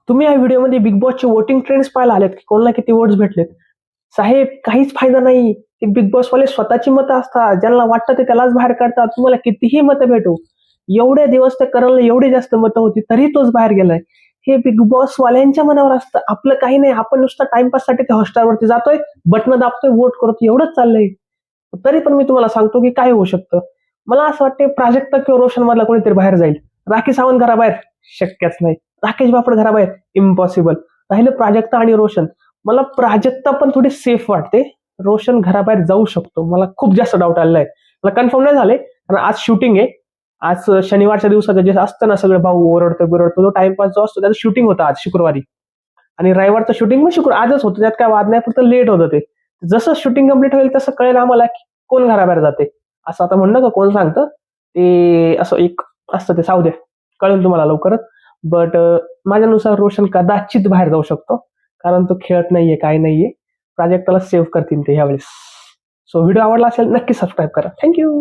तुम्ही या व्हिडिओमध्ये बिग बॉसचे वोटिंग ट्रेंड्स पाहायला आलेत की कोणाला किती वोट्स भेटलेत. साहेब काहीच फायदा नाही. ते बिग बॉस वाले स्वतःची मतं असतात, ज्यांना वाटतं ते त्यालाच बाहेर काढतात. तुम्हाला कितीही मतं भेटू, एवढे दिवस त्या करणला एवढी जास्त मतं होती तरी तोच बाहेर गेलाय. हे बिग बॉस वाल्यांच्या मनावर असतं, आपलं काही नाही. आपण नुसतं टाइमपास साठी त्या हॉटस्टार वरती जातोय, बटन दाबतोय, वोट करतो, एवढंच चाललंय. तरी पण मी तुम्हाला सांगतो की काय होऊ शकतं. मला असं वाटतं प्राजक्ता किंवा रोशन मधला कोणीतरी बाहेर जाईल. राखी सावंत घराबाहेर शक्यच नाही. राकेश बापट घराबाहेर इम्पॉसिबल. राहिलं प्राजक्ता आणि रोशन. मला प्राजक्ता पण थोडी सेफ वाटते. रोशन घराबाहेर जाऊ शकतो. मला खूप जास्त डाऊट आलेला आहे. मला कन्फर्म नाही झाले कारण आज शूटिंग आहे. आज शनिवारच्या दिवसाचं जे असतं ना, सगळं भाऊ ओरडतो बिरडतो, जो टाइमपास जो असतो त्याचं शूटिंग होतं आज शुक्रवारी. आणि रविवारचं शूटिंग पण आजच होतं, त्यात काय वाद नाही, फक्त लेट होतं ते. जसं शूटिंग कम्प्लीट होईल तसं कळेल आम्हाला की कोण घराबाहेर जाते. असं आता म्हणणं का कोण सांगतं ते, असं एक असतं ते, साऊ द्या, कळेल तुम्हाला लवकरच. बट माझ्यानुसार रोशन कदाचित बाहेर जाऊ शकतो, कारण तो खेळत नाहीये, काय नाहीये. प्राजक्ताला सेव्ह करतील ते ह्यावेळेस. सो व्हिडिओ आवडला असेल नक्की सबस्क्राईब करा. थँक्यू.